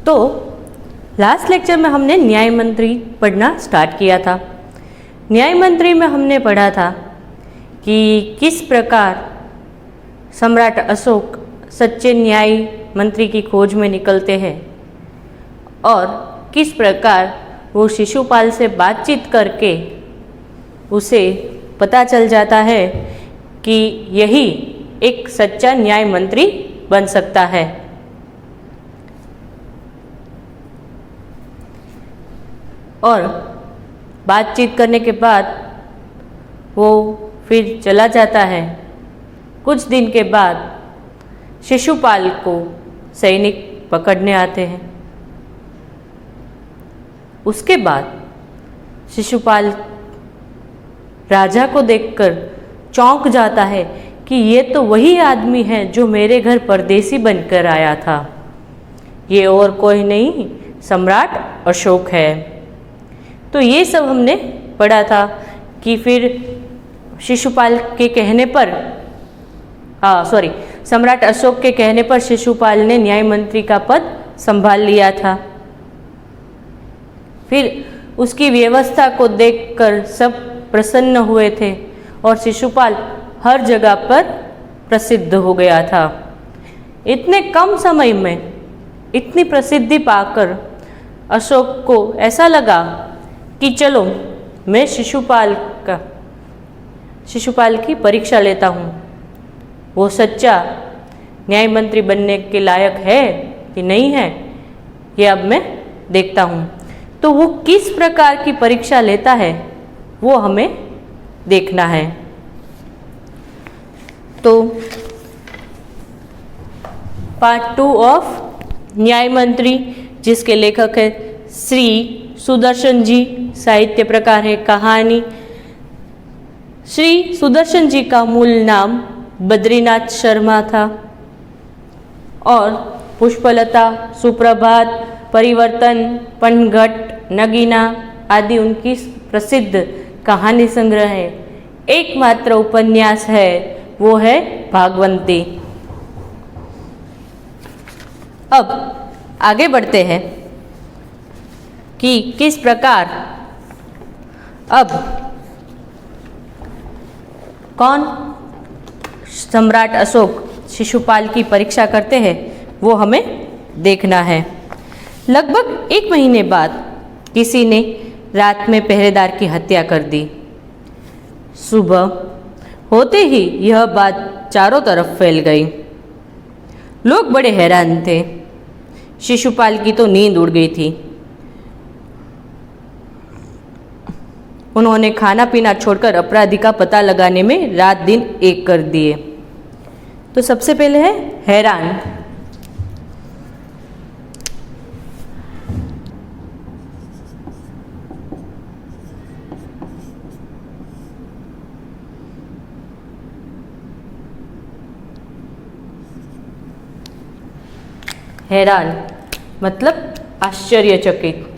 तो last lecture में हमने न्याय मंत्री पढ़ना स्टार्ट किया था। न्याय मंत्री में हमने पढ़ा था कि किस प्रकार सम्राट अशोक सच्चे न्याय मंत्री की खोज में निकलते हैं और किस प्रकार वो शिशुपाल से बातचीत करके उसे पता चल जाता है कि यही एक सच्चा न्याय मंत्री बन सकता है। और बातचीत करने के बाद वो फिर चला जाता है। कुछ दिन के बाद शिशुपाल को सैनिक पकड़ने आते हैं। उसके बाद शिशुपाल राजा को देखकर चौंक जाता है कि ये तो वही आदमी है जो मेरे घर परदेसी बनकर आया था, ये और कोई नहीं सम्राट अशोक है। तो ये सब हमने पढ़ा था कि फिर शिशुपाल के कहने पर सम्राट अशोक के कहने पर शिशुपाल ने न्याय मंत्री का पद संभाल लिया था। फिर उसकी व्यवस्था को देखकर सब प्रसन्न हुए थे और शिशुपाल हर जगह पर प्रसिद्ध हो गया था। इतने कम समय में इतनी प्रसिद्धि पाकर अशोक को ऐसा लगा कि चलो मैं शिशुपाल की परीक्षा लेता हूँ, वो सच्चा न्याय मंत्री बनने के लायक है कि नहीं है, ये अब मैं देखता हूँ। तो वो किस प्रकार की परीक्षा लेता है वो हमें देखना है। तो पार्ट 2 ऑफ न्याय मंत्री, जिसके लेखक है श्री सुदर्शन जी, साहित्य प्रकार है कहानी। श्री सुदर्शन जी का मूल नाम बद्रीनाथ शर्मा था और पुष्पलता, सुप्रभात, परिवर्तन, पनघट, नगीना आदि उनकी प्रसिद्ध कहानी संग्रह है। एकमात्र उपन्यास है वो है भागवंती। अब आगे बढ़ते हैं कि किस प्रकार अब कौन सम्राट अशोक शिशुपाल की परीक्षा करते हैं वो हमें देखना है। लगभग 1 महीने बाद किसी ने रात में पहरेदार की हत्या कर दी। सुबह होते ही यह बात चारों तरफ फैल गई। लोग बड़े हैरान थे। शिशुपाल की तो नींद उड़ गई थी। उन्होंने खाना पीना छोड़कर अपराधी का पता लगाने में रात दिन एक कर दिए। तो सबसे पहले है हैरान। हैरान मतलब आश्चर्यचकित।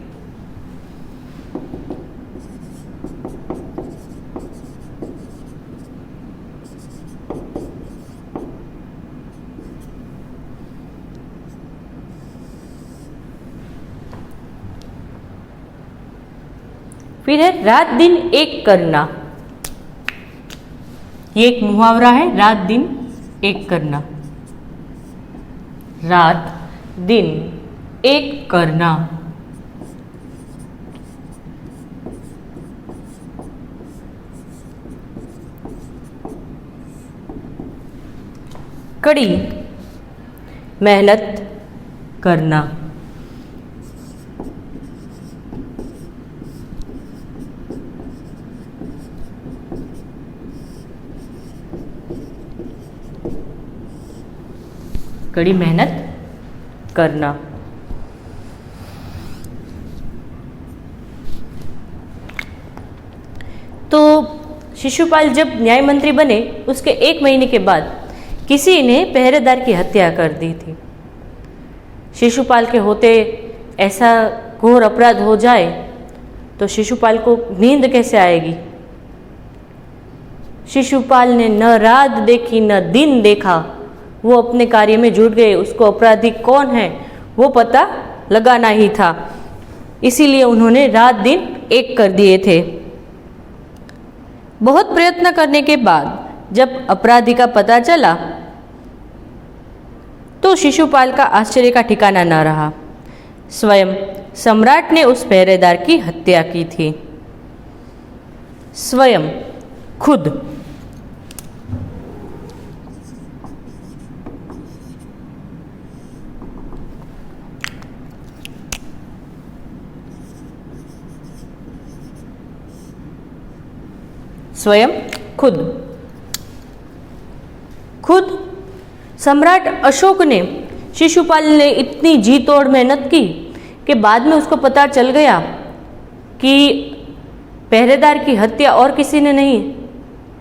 फिर है रात दिन एक करना। ये एक मुहावरा है, रात दिन एक करना। रात दिन एक करना। कड़ी मेहनत करना। कड़ी मेहनत करना। तो शिशुपाल जब न्याय मंत्री बने उसके 1 महीने के बाद किसी ने पहरेदार की हत्या कर दी थी। शिशुपाल के होते ऐसा घोर अपराध हो जाए तो शिशुपाल को नींद कैसे आएगी। शिशुपाल ने न रात देखी न दिन देखा, वो अपने कार्य में जुट गए। उसको अपराधी कौन है वो पता लगाना ही था, इसीलिए उन्होंने रात दिन एक कर दिए थे। बहुत प्रयत्न करने के बाद जब अपराधी का पता चला तो शिशुपाल का आश्चर्य का ठिकाना न रहा। स्वयं सम्राट ने उस पहरेदार की हत्या की थी, स्वयं खुद। स्वयं खुद सम्राट अशोक ने, शिशुपाल ने इतनी जी तोड़ मेहनत की कि बाद में उसको पता चल गया कि पहरेदार की हत्या और किसी ने नहीं,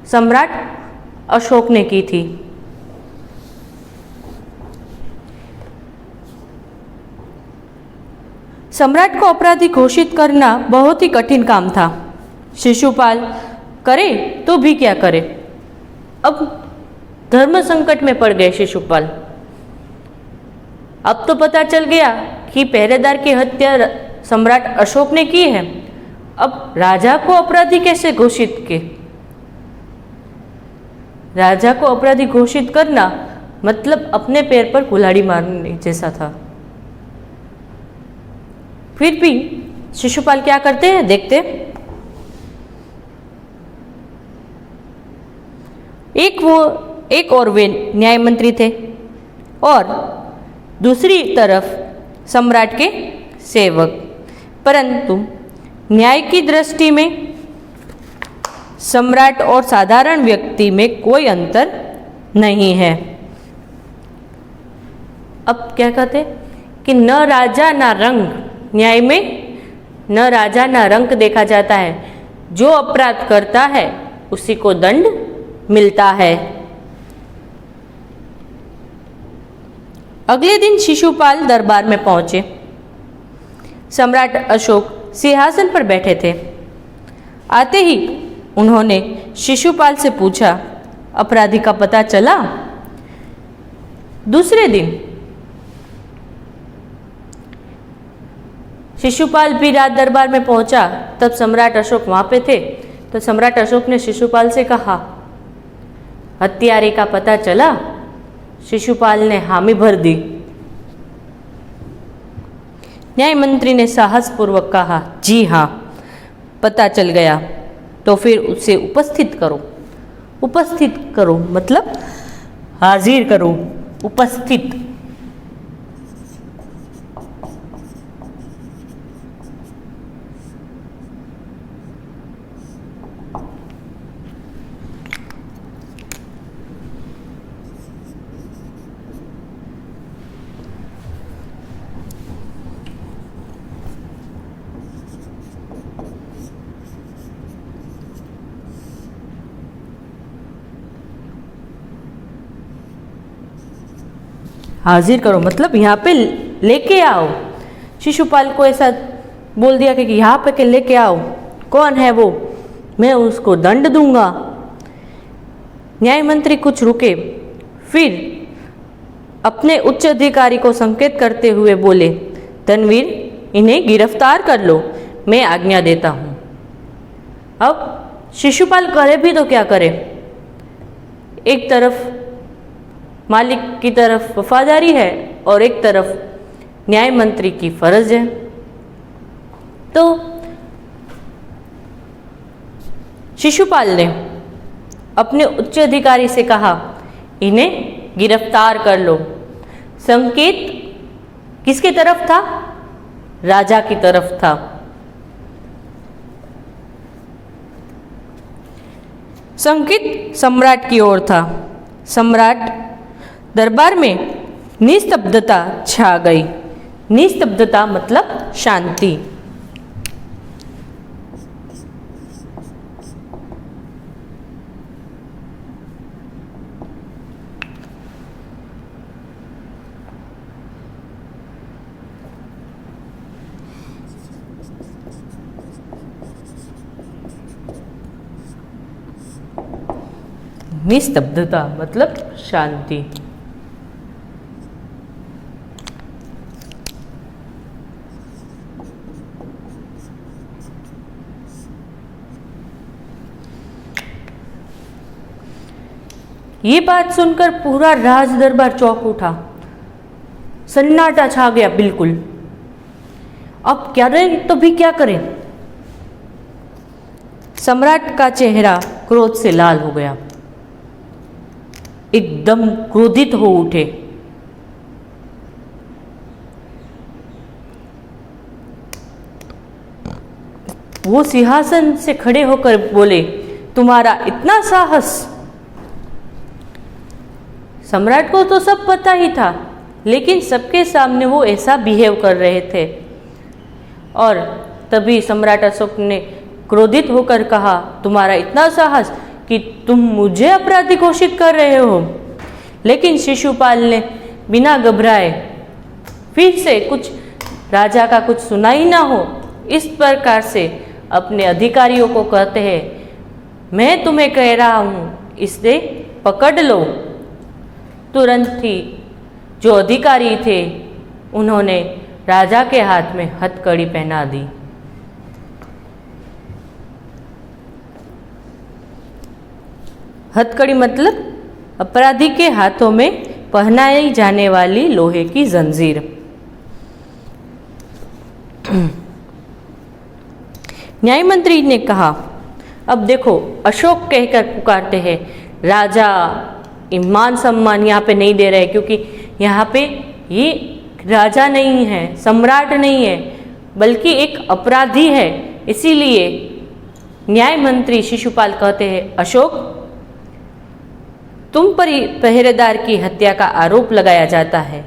सम्राट अशोक ने की थी। सम्राट को अपराधी घोषित करना बहुत ही कठिन काम था। शिशुपाल करे तो भी क्या करे, अब धर्म संकट में पड़ गए शिशुपाल। अब तो पता चल गया कि पहरेदार की हत्या सम्राट अशोक ने की है, अब राजा को अपराधी कैसे घोषित के? राजा को अपराधी घोषित करना मतलब अपने पैर पर कुल्हाड़ी मारने जैसा था। फिर भी शिशुपाल क्या करते हैं देखते। एक और वे न्याय मंत्री थे और दूसरी तरफ सम्राट के सेवक, परंतु न्याय की दृष्टि में सम्राट और साधारण व्यक्ति में कोई अंतर नहीं है। अब क्या कहते कि न राजा न रंग, न्याय में न राजा न रंग देखा जाता है, जो अपराध करता है उसी को दंड मिलता है। अगले दिन शिशुपाल दरबार में पहुंचे। सम्राट अशोक सिंहासन पर बैठे थे। आते ही उन्होंने शिशुपाल से पूछा, अपराधी का पता चला? दूसरे दिन शिशुपाल भी रात दरबार में पहुंचा, तब सम्राट अशोक वहां पे थे। तो सम्राट अशोक ने शिशुपाल से कहा, हत्यारे का पता चला? शिशुपाल ने हामी भर दी। न्याय मंत्री ने साहसपूर्वक कहा, जी हाँ, पता चल गया। तो फिर उसे उपस्थित करो। उपस्थित करो मतलब हाजिर करो, उपस्थित। हाजिर करो मतलब यहाँ पे लेके आओ। शिशुपाल को ऐसा बोल दिया कि यहाँ पे के लेके आओ। कौन है वो? मैं उसको दंड दूंगा। न्याय मंत्री कुछ रुके, फिर अपने उच्च अधिकारी को संकेत करते हुए बोले, तनवीर, इन्हें गिरफ्तार कर लो, मैं आज्ञा देता हूँ। अब शिशुपाल करे भी तो क्या करे, एक तरफ मालिक की तरफ वफादारी है और एक तरफ न्याय मंत्री की फर्ज है। तो शिशुपाल ने अपने उच्च अधिकारी से कहा, इन्हें गिरफ्तार कर लो। संकेत किसके तरफ था? राजा की तरफ था। संकेत सम्राट की ओर था। सम्राट दरबार में निस्तब्धता छा गई। निस्तब्धता मतलब शांति। निस्तब्धता मतलब शांति। ये बात सुनकर पूरा राज दरबार चौंक उठा। सन्नाटा छा गया बिल्कुल। अब क्या रहे तो भी क्या करें। सम्राट का चेहरा क्रोध से लाल हो गया, एकदम क्रोधित हो उठे। वो सिंहासन से खड़े होकर बोले, तुम्हारा इतना साहस। सम्राट को तो सब पता ही था, लेकिन सबके सामने वो ऐसा बिहेव कर रहे थे। और तभी सम्राट अशोक ने क्रोधित होकर कहा, तुम्हारा इतना साहस कि तुम मुझे अपराधी घोषित कर रहे हो। लेकिन शिशुपाल ने बिना घबराए फिर से कुछ राजा का कुछ सुना ही ना हो इस प्रकार से अपने अधिकारियों को कहते हैं, मैं तुम्हें कह रहा हूँ इसे पकड़ लो। तुरंत ही जो अधिकारी थे उन्होंने राजा के हाथ में हथकड़ी पहना दी। हथकड़ी मतलब अपराधी के हाथों में पहनाई जाने वाली लोहे की जंजीर। न्याय मंत्री ने कहा, अब देखो, अशोक कहकर पुकारते हैं, राजा मान सम्मान यहाँ पे नहीं दे रहे, क्योंकि यहाँ पे ये राजा नहीं है, सम्राट नहीं है, बल्कि एक अपराधी है। इसीलिए न्याय मंत्री शिशुपाल कहते हैं, अशोक, तुम पर पहरेदार की हत्या का आरोप लगाया जाता है,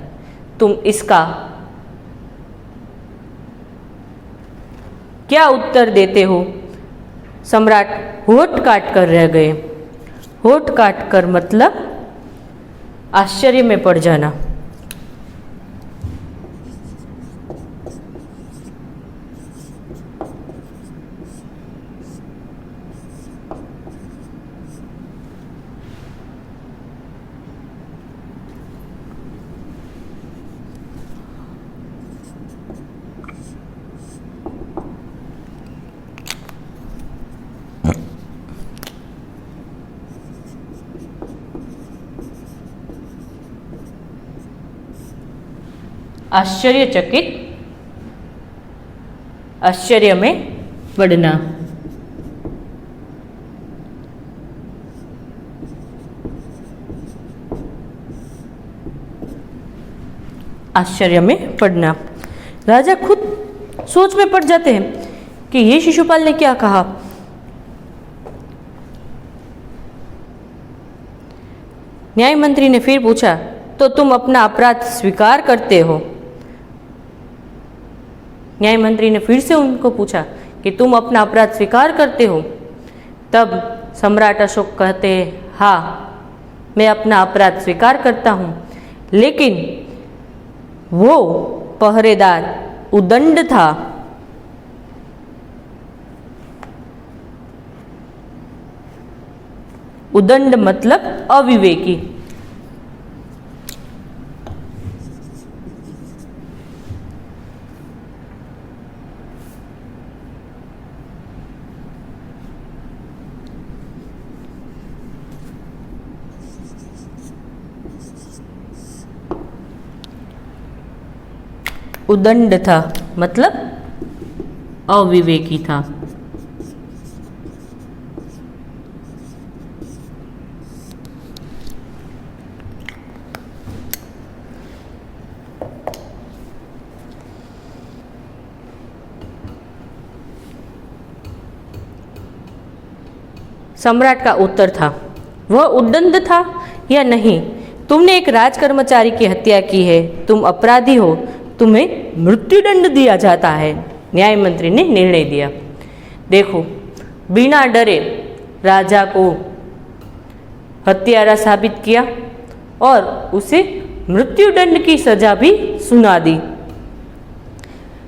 तुम इसका क्या उत्तर देते हो। सम्राट होठ काट कर रह गए। होठ काट कर मतलब आश्चर्य में पड़ जाना। आश्चर्यचकित, आश्चर्य में पड़ना। आश्चर्य में पड़ना। राजा खुद सोच में पड़ जाते हैं कि ये शिशुपाल ने क्या कहा। न्याय मंत्री ने फिर पूछा, तो तुम अपना अपराध स्वीकार करते हो। न्याय मंत्री ने फिर से उनको पूछा कि तुम अपना अपराध स्वीकार करते हो। तब सम्राट अशोक कहते हैं, हाँ, मैं अपना अपराध स्वीकार करता हूँ, लेकिन वो पहरेदार उदंड था। उदंड मतलब अविवेकी। उदंड था मतलब अविवेकी था। सम्राट का उत्तर था, वह उदंड था या नहीं, तुमने एक राजकर्मचारी की हत्या की है, तुम अपराधी हो, तुम्हें मृत्युदंड दिया जाता है। न्याय मंत्री ने निर्णय दिया। देखो, बिना डरे राजा को हत्यारा साबित किया और उसे मृत्युदंड की सजा भी सुना दी।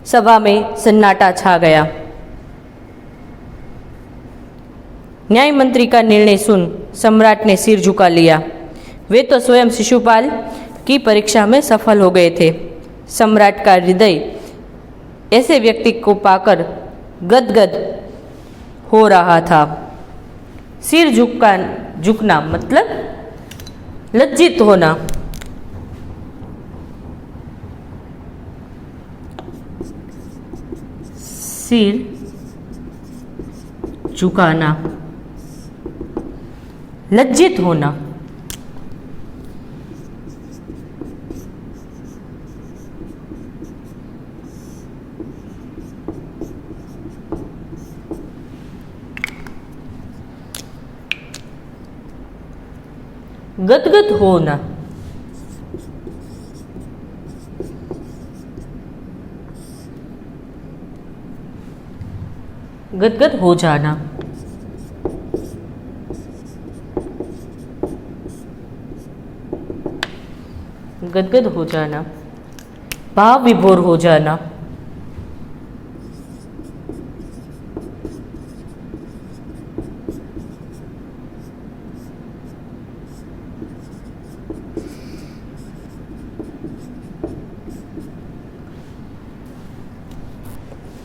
सभा में सन्नाटा छा गया। न्याय मंत्री का निर्णय सुन सम्राट ने सिर झुका लिया। वे तो स्वयं शिशुपाल की परीक्षा में सफल हो गए थे। सम्राट का हृदय ऐसे व्यक्ति को पाकर गदगद हो रहा था। सिर झुकना मतलब लज्जित होना, सिर झुकाना, लज्जित होना, गदगद होना, गदगद हो जाना, गदगद हो जाना, भाव विभोर हो जाना,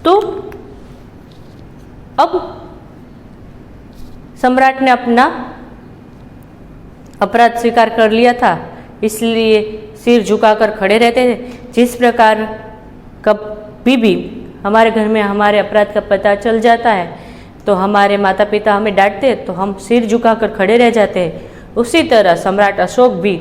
तो अब सम्राट ने अपना अपराध स्वीकार कर लिया था, इसलिए सिर झुकाकर खड़े रहते थे। जिस प्रकार कभी भी हमारे घर में हमारे अपराध का पता चल जाता है तो हमारे माता पिता हमें डांटते हैं तो हम सिर झुकाकर खड़े रह जाते हैं, उसी तरह सम्राट अशोक भी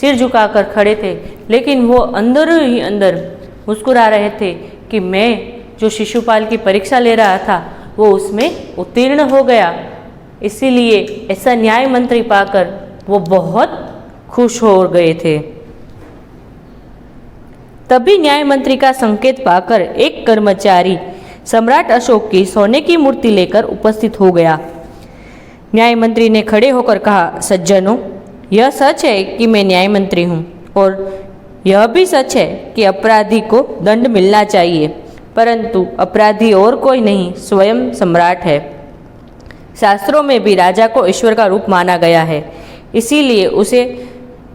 सिर झुकाकर खड़े थे, लेकिन वो अंदर ही अंदर मुस्कुरा रहे थे कि मैं जो शिशुपाल की परीक्षा ले रहा था वो उसमें उत्तीर्ण हो गया। इसीलिए ऐसा न्याय मंत्री पाकर वो बहुत खुश हो गए थे। तभी न्याय मंत्री का संकेत पाकर एक कर्मचारी सम्राट अशोक की सोने की मूर्ति लेकर उपस्थित हो गया। न्याय मंत्री ने खड़े होकर कहा, सज्जनों, यह सच है कि मैं न्याय मंत्री हूँ और यह भी सच है कि अपराधी को दंड मिलना चाहिए, परंतु अपराधी और कोई नहीं, स्वयं सम्राट है। शास्त्रों में भी राजा को ईश्वर का रूप माना गया है, इसीलिए उसे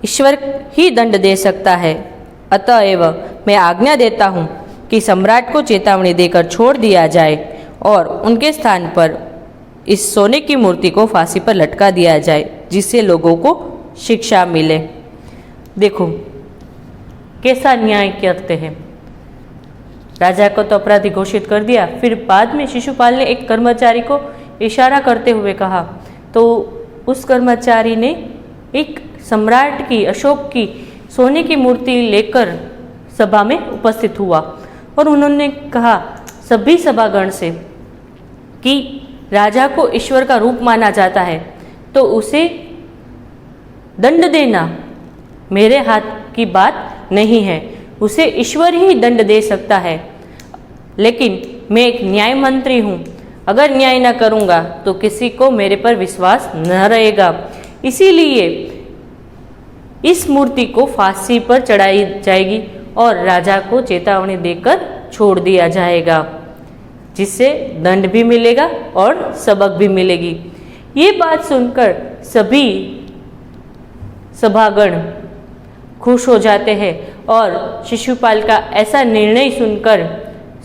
ईश्वर ही दंड दे सकता है। अतएव मैं आज्ञा देता हूँ कि सम्राट को चेतावनी देकर छोड़ दिया जाए और उनके स्थान पर इस सोने की मूर्ति को फांसी पर लटका दिया जाए, जिससे लोगों को शिक्षा मिले। देखो कैसा न्याय करते हैं। राजा को तो अपराधी घोषित कर दिया, फिर बाद में शिशुपाल ने एक कर्मचारी को इशारा करते हुए कहा, तो उस कर्मचारी ने एक सम्राट की, अशोक की सोने की मूर्ति लेकर सभा में उपस्थित हुआ और उन्होंने कहा सभी सभागण से कि राजा को ईश्वर का रूप माना जाता है तो उसे दंड देना मेरे हाथ की बात नहीं है, उसे ईश्वर ही दंड दे सकता है। लेकिन मैं एक न्याय मंत्री हूँ, अगर न्याय न करूँगा तो किसी को मेरे पर विश्वास न रहेगा। इसीलिए इस मूर्ति को फांसी पर चढ़ाई जाएगी और राजा को चेतावनी देकर छोड़ दिया जाएगा, जिससे दंड भी मिलेगा और सबक भी मिलेगी। ये बात सुनकर सभी सभागण खुश हो जाते हैं और शिशुपाल का ऐसा निर्णय सुनकर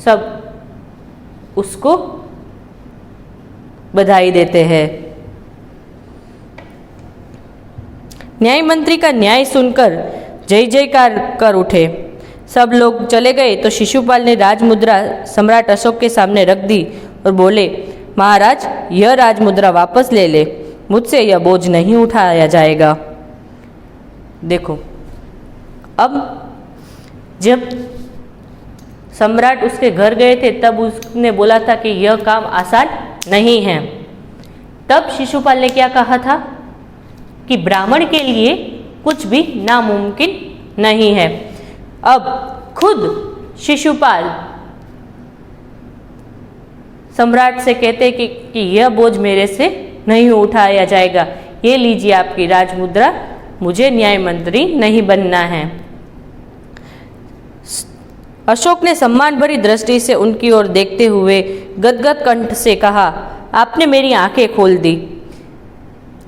सब उसको बधाई देते हैं। न्याय मंत्री का न्याय सुनकर जय जयकार कर उठे। सब लोग चले गए तो शिशुपाल ने राजमुद्रा सम्राट अशोक के सामने रख दी और बोले, महाराज, यह राजमुद्रा वापस ले ले, मुझसे यह बोझ नहीं उठाया जाएगा। देखो, अब जब सम्राट उसके घर गए थे तब उसने बोला था कि यह काम आसान नहीं है। तब शिशुपाल ने क्या कहा था कि ब्राह्मण के लिए कुछ भी नामुमकिन नहीं है। अब खुद शिशुपाल सम्राट से कहते कि यह बोझ मेरे से नहीं उठाया जाएगा, ये लीजिए आपकी राजमुद्रा, मुझे न्याय मंत्री नहीं बनना है। अशोक ने सम्मान भरी दृष्टि से उनकी ओर देखते हुए गदगद कंठ से कहा, आपने मेरी आंखें खोल दी,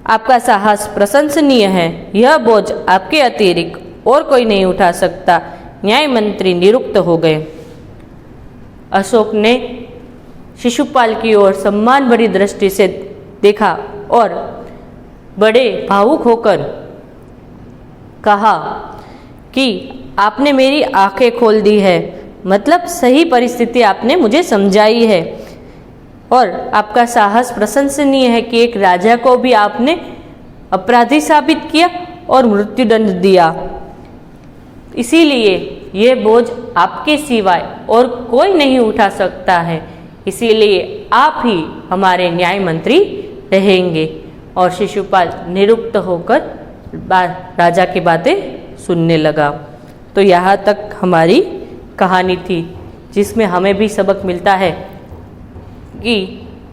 आपका साहस प्रशंसनीय है, यह बोझ आपके अतिरिक्त और कोई नहीं उठा सकता। न्याय मंत्री निरुक्त हो गए। अशोक ने शिशुपाल की ओर सम्मान भरी दृष्टि से देखा और बड़े भावुक होकर कहा कि आपने मेरी आंखें खोल दी है, मतलब सही परिस्थिति आपने मुझे समझाई है और आपका साहस प्रशंसनीय है कि एक राजा को भी आपने अपराधी साबित किया और मृत्युदंड दिया। इसीलिए ये बोझ आपके सिवाय और कोई नहीं उठा सकता है, इसीलिए आप ही हमारे न्याय मंत्री रहेंगे। और शिशुपाल निरुक्त होकर राजा की बातें सुनने लगा। तो यहाँ तक हमारी कहानी थी, जिसमें हमें भी सबक मिलता है कि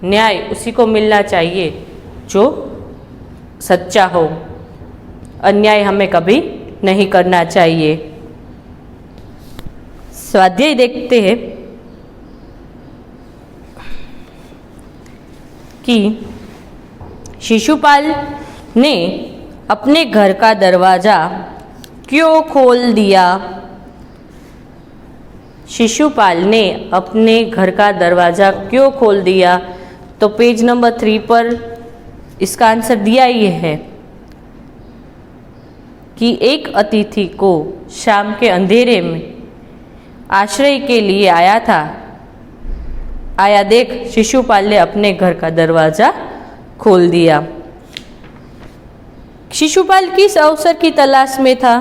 न्याय उसी को मिलना चाहिए जो सच्चा हो, अन्याय हमें कभी नहीं करना चाहिए। स्वाध्याय देखते हैं कि शिशुपाल ने अपने घर का दरवाजा क्यों खोल दिया। शिशुपाल ने अपने घर का दरवाजा क्यों खोल दिया, तो पेज नंबर 3 पर इसका आंसर दिया ही है कि एक अतिथि को शाम के अंधेरे में आश्रय के लिए आया देख शिशुपाल ने अपने घर का दरवाजा खोल दिया। शिशुपाल किस अवसर की तलाश में था,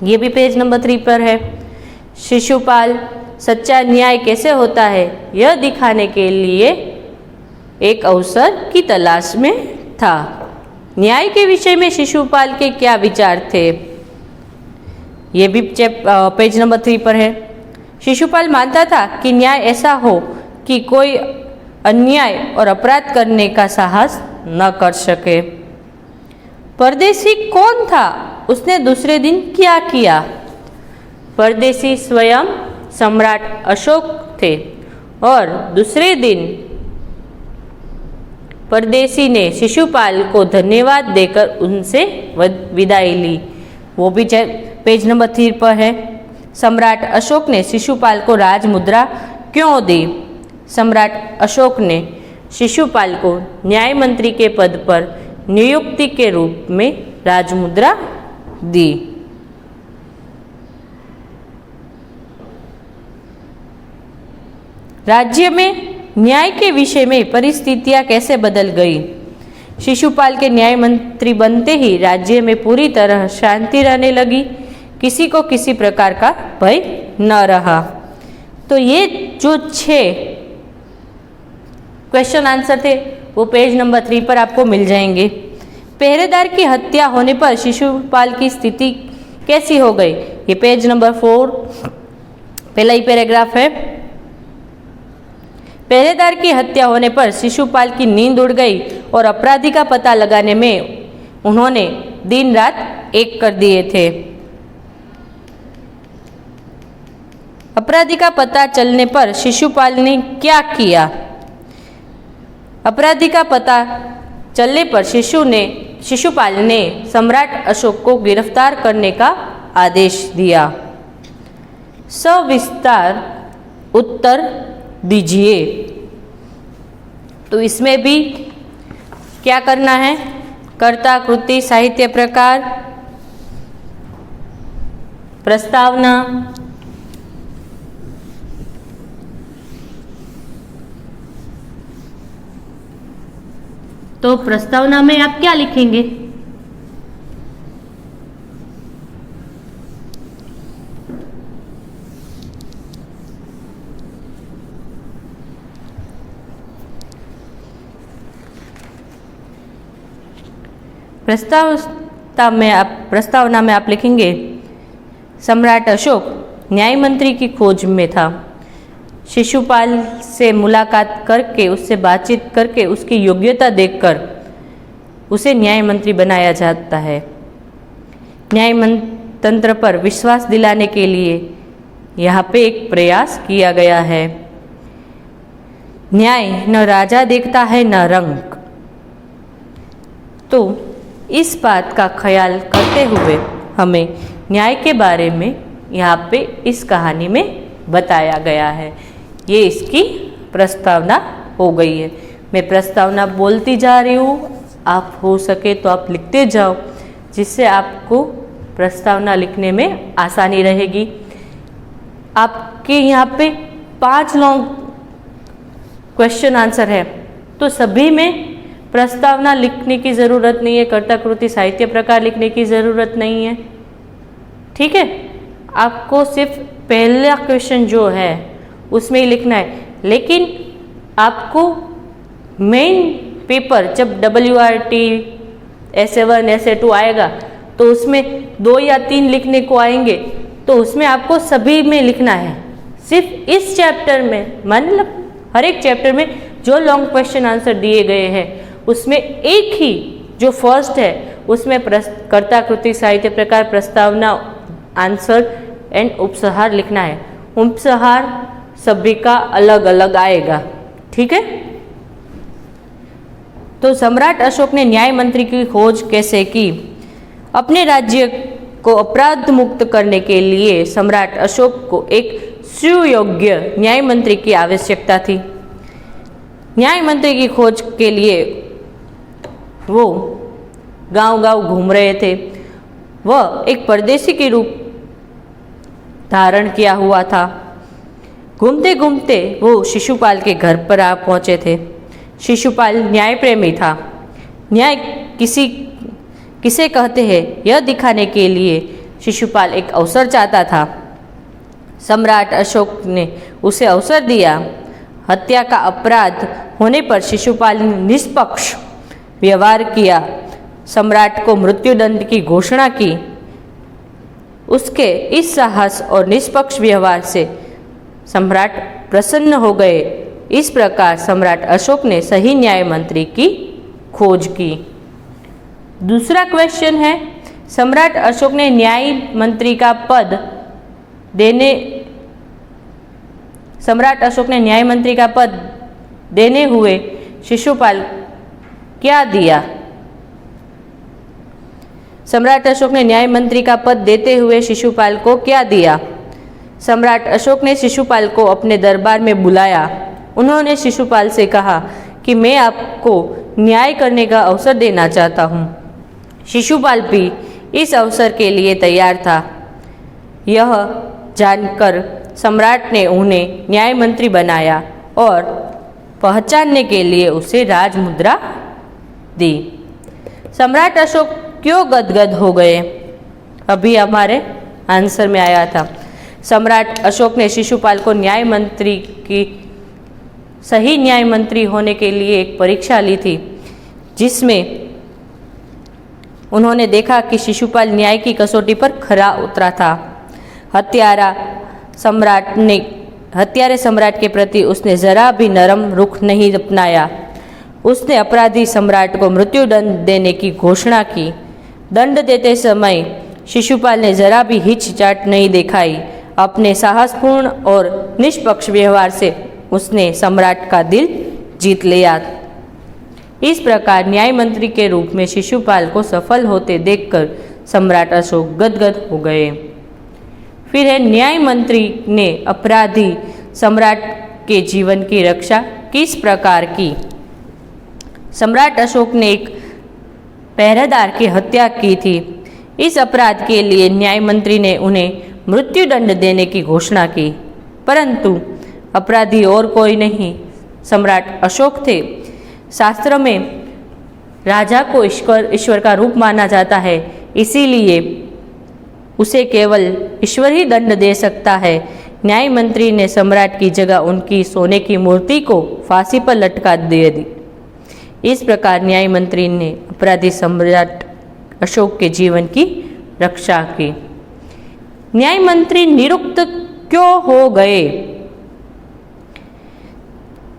ये भी पेज नंबर 3 पर है। शिशुपाल सच्चा न्याय कैसे होता है यह दिखाने के लिए एक अवसर की तलाश में था। न्याय के विषय में शिशुपाल के क्या विचार थे, ये भी पेज नंबर 3 पर है। शिशुपाल मानता था कि न्याय ऐसा हो कि कोई अन्याय और अपराध करने का साहस न कर सके। परदेशी कौन था, उसने दूसरे दिन क्या किया। परदेशी स्वयं सम्राट अशोक थे और दूसरे दिन परदेशी ने शिशुपाल को धन्यवाद देकर उनसे विदाई ली, वो भी पेज नंबर 3 पर है। सम्राट अशोक ने शिशुपाल को राजमुद्रा क्यों दी। सम्राट अशोक ने शिशुपाल को न्याय मंत्री के पद पर नियुक्ति के रूप में राजमुद्रा दी। राज्य में न्याय के विषय में परिस्थितियां कैसे बदल गई। शिशुपाल के न्याय मंत्री बनते ही राज्य में पूरी तरह शांति रहने लगी, किसी को किसी प्रकार का भय न रहा। तो ये जो 6 क्वेश्चन आंसर थे वो पेज नंबर 3 पर आपको मिल जाएंगे। पहरेदार की हत्या होने पर शिशुपाल की स्थिति कैसी हो गई, ये पेज नंबर 4 पहला ही पैराग्राफ है। पहरेदार की हत्या होने पर शिशुपाल की नींद उड़ गई और अपराधी का पता लगाने में उन्होंने दिन रात एक कर दिए थे। अपराधी का पता चलने पर शिशुपाल ने क्या किया। अपराधी का पता चलने पर शिशुपाल ने सम्राट अशोक को गिरफ्तार करने का आदेश दिया। सविस्तार उत्तर दीजिए। तो इसमें भी क्या करना है, कर्ता, कृति, साहित्य प्रकार, प्रस्तावना, तो प्रस्तावना में आप क्या लिखेंगे। प्रस्तावना में आप लिखेंगे, सम्राट अशोक न्याय मंत्री की खोज में था। शिशुपाल से मुलाकात करके, उससे बातचीत करके, उसकी योग्यता देखकर उसे न्याय मंत्री बनाया जाता है। न्याय तंत्र पर विश्वास दिलाने के लिए यहाँ पे एक प्रयास किया गया है। न्याय न राजा देखता है न रंग। तो इस बात का ख्याल करते हुए हमें न्याय के बारे में यहाँ पे इस कहानी में बताया गया है। ये इसकी प्रस्तावना हो गई है। मैं प्रस्तावना बोलती जा रही हूँ, आप हो सके तो आप लिखते जाओ, जिससे आपको प्रस्तावना लिखने में आसानी रहेगी। आपके यहाँ पे 5 लॉन्ग क्वेश्चन आंसर है, तो सभी में प्रस्तावना लिखने की ज़रूरत नहीं है, कर्ताकृति साहित्य प्रकार लिखने की ज़रूरत नहीं है। ठीक है, आपको सिर्फ पहला क्वेश्चन जो है उसमें ही लिखना है। लेकिन आपको मेन पेपर जब WRT SA1 SA2 आएगा तो उसमें 2 या 3 लिखने को आएंगे, तो उसमें आपको सभी में लिखना है। सिर्फ इस चैप्टर में, मतलब हर एक चैप्टर में जो लॉन्ग क्वेश्चन आंसर दिए गए हैं उसमें एक ही जो फर्स्ट है उसमें कर्ताकृति साहित्य प्रकार प्रस्तावना आंसर एंड उपसंहार लिखना है। उपसंहार सभी का अलग अलग आएगा। ठीक है, तो सम्राट अशोक ने न्याय मंत्री की खोज कैसे की? अपने राज्य को अपराध मुक्त करने के लिए सम्राट अशोक को एक सुयोग्य न्याय मंत्री की आवश्यकता थी। न्याय मंत्री की खोज के लिए वो गांव-गांव घूम रहे थे। वह एक परदेशी के रूप धारण किया हुआ था। घूमते घूमते वो शिशुपाल के घर पर आ पहुंचे थे। शिशुपाल न्याय प्रेमी था। न्याय किसे कहते हैं यह दिखाने के लिए शिशुपाल एक अवसर चाहता था। सम्राट अशोक ने उसे अवसर दिया। हत्या का अपराध होने पर शिशुपाल ने निष्पक्ष व्यवहार किया, सम्राट को मृत्युदंड की घोषणा की। उसके इस साहस और निष्पक्ष व्यवहार से सम्राट प्रसन्न हो गए। इस प्रकार सम्राट अशोक ने सही न्याय मंत्री की खोज की। दूसरा क्वेश्चन है, सम्राट अशोक ने न्याय मंत्री का पद देने हुए शिशुपाल क्या दिया? सम्राट अशोक ने न्याय मंत्री का पद देते हुए शिशुपाल को क्या दिया? सम्राट अशोक ने शिशुपाल को अपने दरबार में बुलाया। उन्होंने शिशुपाल से कहा कि मैं आपको न्याय करने का अवसर देना चाहता हूँ। शिशुपाल भी इस अवसर के लिए तैयार था। यह जानकर सम्राट ने उन्हें न्याय मंत्री बनाया और पहचानने के लिए उसे राजमुद्रा दी। सम्राट अशोक क्यों गदगद हो गए? अभी हमारे आंसर में आया था। सम्राट अशोक ने शिशुपाल को न्याय मंत्री की सही न्याय मंत्री होने के लिए एक परीक्षा ली थी, जिसमें उन्होंने देखा कि शिशुपाल न्याय की कसौटी पर खरा उतरा था। हत्यारे सम्राट के प्रति उसने जरा भी नरम रुख नहीं अपनाया। उसने अपराधी सम्राट को मृत्युदंड देने की घोषणा की। दंड देते समय शिशुपाल ने जरा भी हिचकिचाहट नहीं दिखाई। अपने साहसपूर्ण और निष्पक्ष व्यवहार से उसने सम्राट का दिल जीत लिया। इस प्रकार न्याय मंत्री के रूप में शिशुपाल को सफल होते देखकर सम्राट अशोक गदगद हो गए। फिर है, न्याय मंत्री ने अपराधी सम्राट के जीवन की रक्षा किस प्रकार की? सम्राट अशोक ने एक पहरेदार की हत्या की थी। इस अपराध के लिए न्याय मंत्री ने उन्हें मृत्युदंड देने की घोषणा की, परंतु अपराधी और कोई नहीं, सम्राट अशोक थे। शास्त्र में राजा को ईश्वर का रूप माना जाता है, इसीलिए उसे केवल ईश्वर ही दंड दे सकता है। न्याय मंत्री ने सम्राट की जगह उनकी सोने की मूर्ति को फांसी पर लटका दे दी। इस प्रकार न्याय मंत्री ने अपराधी सम्राट अशोक के जीवन की रक्षा की। न्याय मंत्री निरुक्त क्यों हो गए?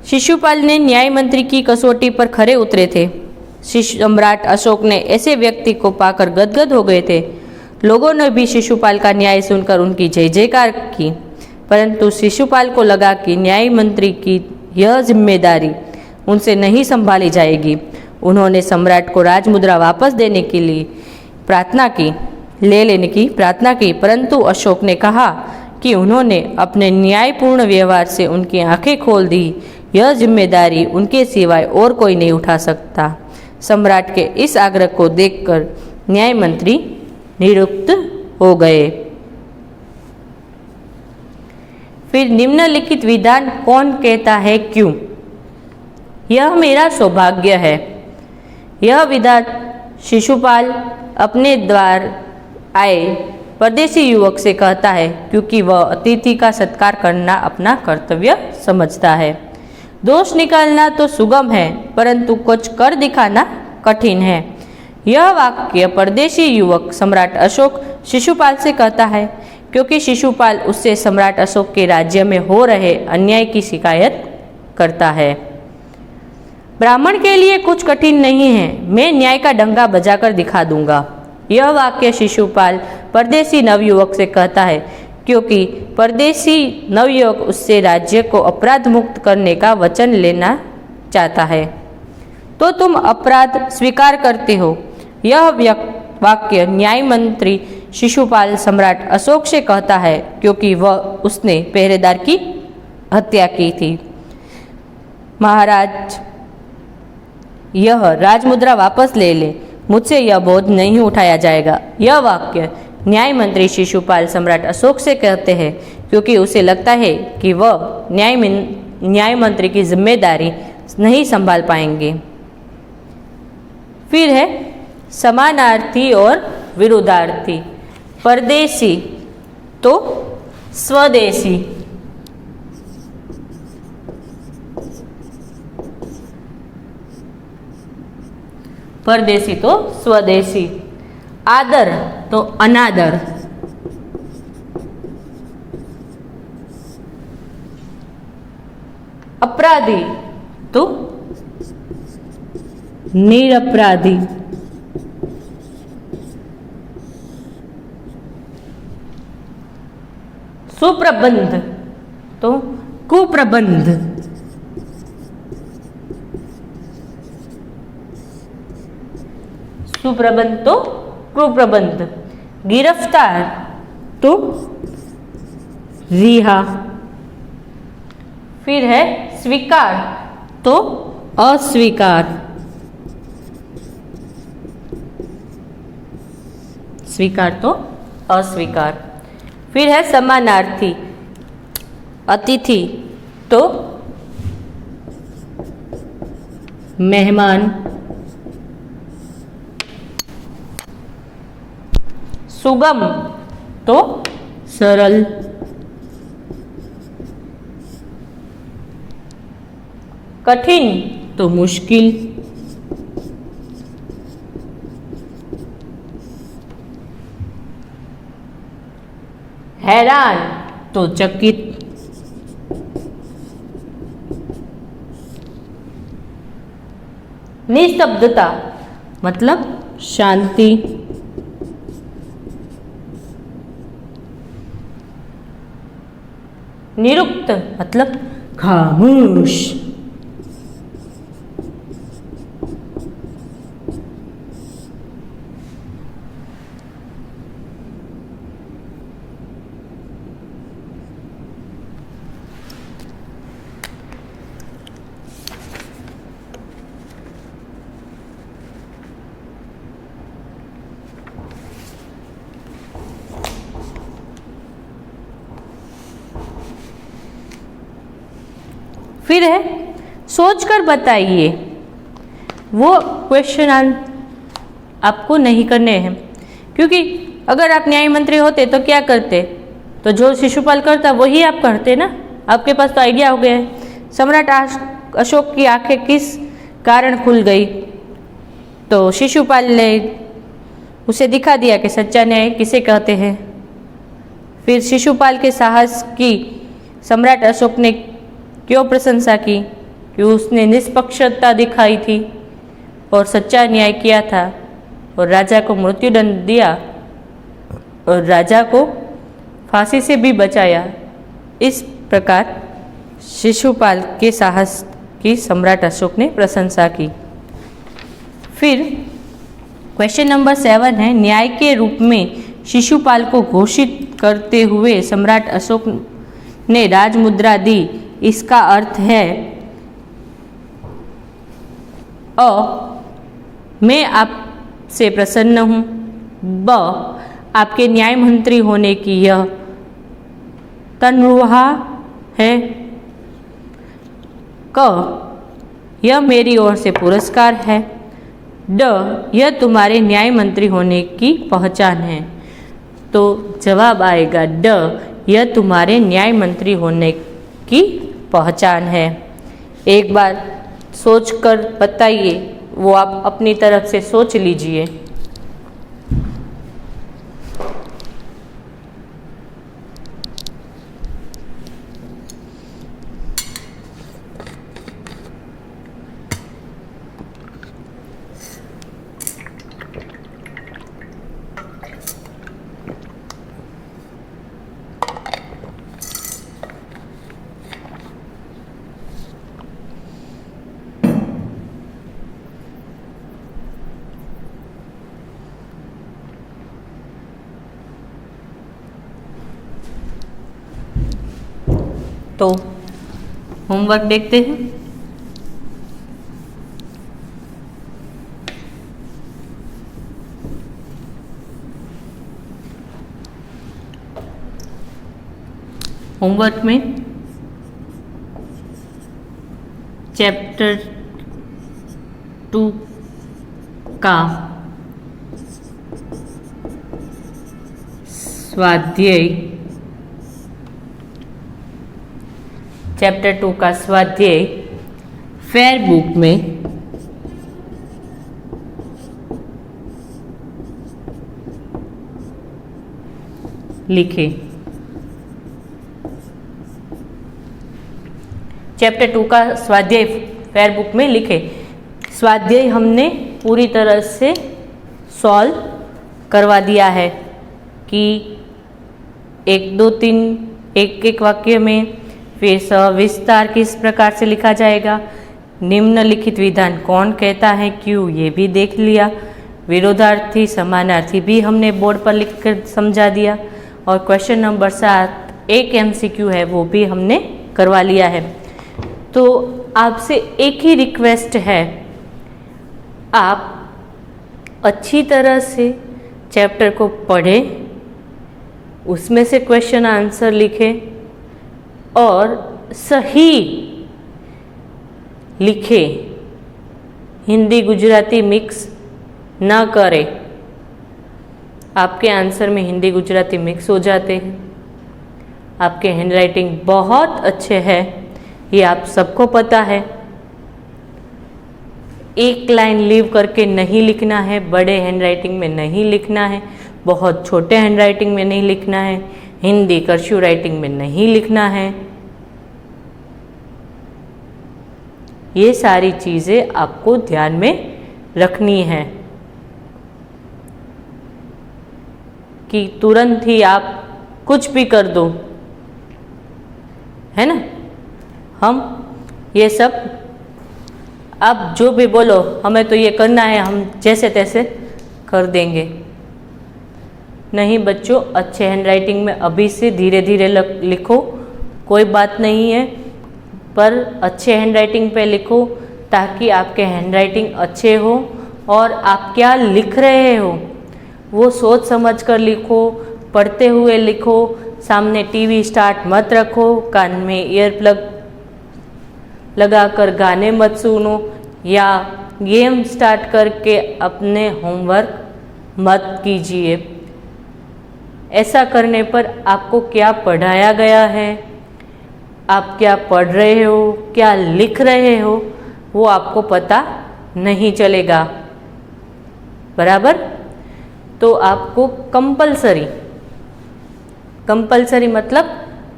शिशुपाल ने न्याय मंत्री की कसौटी पर खरे उतरे थे। सम्राट अशोक ने ऐसे व्यक्ति को पाकर गदगद हो गए थे। लोगों ने भी शिशुपाल का न्याय सुनकर उनकी जय जयकार की, परंतु शिशुपाल को लगा कि न्याय मंत्री की यह जिम्मेदारी उनसे नहीं संभाली जाएगी। उन्होंने सम्राट को राजमुद्रा वापस देने के लिए ले लेने की प्रार्थना की, परंतु अशोक ने कहा कि उन्होंने अपने न्यायपूर्ण व्यवहार से उनकी आंखें खोल दी। यह जिम्मेदारी उनके सिवाय और कोई नहीं उठा सकता। सम्राट के इस आग्रह को देखकर न्याय मंत्री नियुक्त हो गए। फिर निम्नलिखित विधान कौन कहता है क्यों? यह मेरा सौभाग्य है। यह विधान शिशुपाल अपने द्वार आए परदेसी युवक से कहता है क्योंकि वह अतिथि का सत्कार करना अपना कर्तव्य समझता है। दोष निकालना तो सुगम है परंतु कुछ कर दिखाना कठिन है। यह वाक्य परदेशी युवक सम्राट अशोक शिशुपाल से कहता है क्योंकि शिशुपाल उससे सम्राट अशोक के राज्य में हो रहे अन्याय की शिकायत करता है। ब्राह्मण के लिए कुछ कठिन नहीं है, मैं न्याय का डंगा बजाकर दिखा दूंगा। यह वाक्य शिशुपाल परदेसी नवयुवक से कहता है क्योंकि परदेसी नवयुवक उससे राज्य को अपराध मुक्त करने का वचन लेना चाहता है। तो तुम अपराध स्वीकार करते हो। यह वाक्य न्याय मंत्री शिशुपाल सम्राट अशोक से कहता है क्योंकि वह उसने पहरेदार की हत्या की थी। महाराज, यह राजमुद्रा वापस ले ले, मुझसे यह बोझ नहीं उठाया जाएगा। यह वाक्य न्याय मंत्री शिशुपाल सम्राट अशोक से कहते हैं क्योंकि उसे लगता है कि वह न्याय मंत्री की जिम्मेदारी नहीं संभाल पाएंगे। फिर है समानार्थी और विरुद्धार्थी। परदेसी तो स्वदेशी, परदेसी तो स्वदेशी, आदर तो अनादर, अपराधी तो निरपराधी, सुप्रबंध तो कुप्रबंध, सुप्रबंध तो कुप्रबंध, गिरफ्तार तो रिहा। फिर है स्वीकार तो अस्वीकार, स्वीकार तो अस्वीकार। फिर है समानार्थी। अतिथि तो मेहमान, सुगम तो सरल, कठिन तो मुश्किल, हैरान तो चकित, निस्तब्धता मतलब शांति, निरुक्त मतलब खामोश, फिर है सोचकर बताइए। वो क्वेश्चन आपको नहीं करने हैं क्योंकि अगर आप न्याय मंत्री होते तो क्या करते? तो जो शिशुपाल करता वही आप करते ना। आपके पास तो आइडिया हो गया है। सम्राट अशोक की आंखें किस कारण खुल गई? तो शिशुपाल ने उसे दिखा दिया कि सच्चा न्याय किसे कहते हैं। फिर शिशुपाल के साहस की सम्राट अशोक ने क्यों प्रशंसा की? कि उसने निष्पक्षता दिखाई थी और सच्चा न्याय किया था और राजा को मृत्युदंड दिया और राजा को फांसी से भी बचाया। इस प्रकार शिशुपाल के साहस की सम्राट अशोक ने प्रशंसा की। फिर क्वेश्चन नंबर 7 है, न्याय के रूप में शिशुपाल को घोषित करते हुए सम्राट अशोक ने राजमुद्रा दी। इसका अर्थ है मैं आपसे प्रसन्न हूँ, ब, आपके न्याय मंत्री होने की यह तनवाह है। क, यह मेरी ओर से पुरस्कार है। ड, यह तुम्हारे न्याय मंत्री होने की पहचान है। तो जवाब आएगा ड, यह तुम्हारे न्याय मंत्री होने की पहचान है। एक बार सोचकर बताइए, वो आप अपनी तरफ से सोच लीजिए। तो होमवर्क देखते हैं। होमवर्क में चैप्टर 2 का स्वाध्याय, चैप्टर 2 का स्वाध्याय फेयर बुक में लिखे। चैप्टर 2 का स्वाध्याय फेयर बुक में लिखे। स्वाध्याय हमने पूरी तरह से सॉल्व करवा दिया है कि 1, 2, 3 एक एक वाक्य में, फिर सविस्तार किस प्रकार से लिखा जाएगा, निम्नलिखित विधान कौन कहता है, क्यों, ये भी देख लिया। विरोधार्थी समानार्थी भी हमने बोर्ड पर लिखकर समझा दिया। और क्वेश्चन नंबर 7 एक MCQ है, वो भी हमने करवा लिया है। तो आपसे एक ही रिक्वेस्ट है, आप अच्छी तरह से चैप्टर को पढ़ें, उसमें से क्वेश्चन आंसर लिखें और सही लिखें। हिंदी गुजराती मिक्स ना करें। आपके आंसर में हिंदी गुजराती मिक्स हो जाते हैं। आपके हैंडराइटिंग बहुत अच्छे हैं, ये आप सबको पता है। एक लाइन लीव करके नहीं लिखना है, बड़े हैंडराइटिंग में नहीं लिखना है, बहुत छोटे हैंडराइटिंग में नहीं लिखना है, हिंदी कर्सिव राइटिंग में नहीं लिखना है। ये सारी चीज़ें आपको ध्यान में रखनी है कि तुरंत ही आप कुछ भी कर दो, है ना। हम ये सब, आप जो भी बोलो हमें तो ये करना है, हम जैसे तैसे कर देंगे। नहीं बच्चों, अच्छे हैंडराइटिंग में अभी से धीरे धीरे लिखो, कोई बात नहीं है, पर अच्छे हैंडराइटिंग पे लिखो ताकि आपके हैंडराइटिंग अच्छे हो और आप क्या लिख रहे हो वो सोच समझ कर लिखो, पढ़ते हुए लिखो। सामने टीवी स्टार्ट मत रखो, कान में ईयर प्लग लगाकर गाने मत सुनो या गेम स्टार्ट करके अपने होमवर्क मत कीजिए। ऐसा करने पर आपको क्या पढ़ाया गया है, आप क्या पढ़ रहे हो, क्या लिख रहे हो, वो आपको पता नहीं चलेगा। बराबर। तो आपको कंपल्सरी मतलब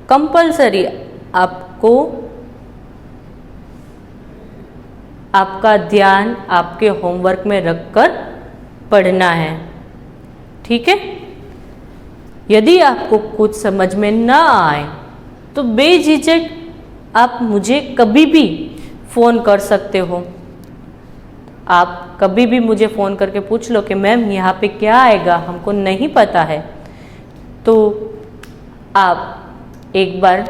कंपल्सरी आपको आपका ध्यान आपके होमवर्क में रखकर पढ़ना है। ठीक है। यदि आपको कुछ समझ में ना आए तो बेझिझक आप मुझे कभी भी फ़ोन कर सकते हो। आप कभी भी मुझे फ़ोन करके पूछ लो कि मैम यहाँ पे क्या आएगा, हमको नहीं पता है। तो आप एक बार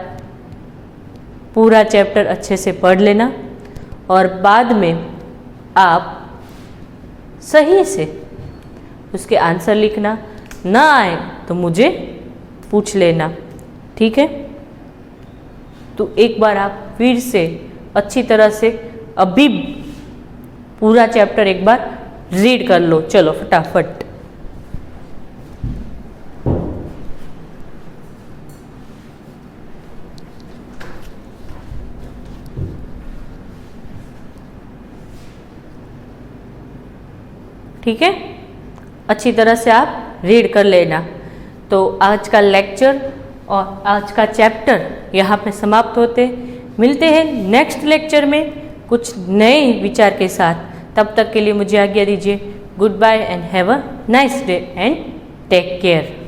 पूरा चैप्टर अच्छे से पढ़ लेना और बाद में आप सही से उसके आंसर लिखना, ना आए तो मुझे पूछ लेना, ठीक है। तो एक बार आप फिर से अच्छी तरह से अभी पूरा चैप्टर एक बार रीड कर लो, चलो फटाफट। ठीक है, अच्छी तरह से आप रीड कर लेना। तो आज का लेक्चर और आज का चैप्टर यहाँ पे समाप्त होते। मिलते हैं नेक्स्ट लेक्चर में कुछ नए विचार के साथ। तब तक के लिए मुझे आज्ञा दीजिए। Goodbye and have a nice day and take care.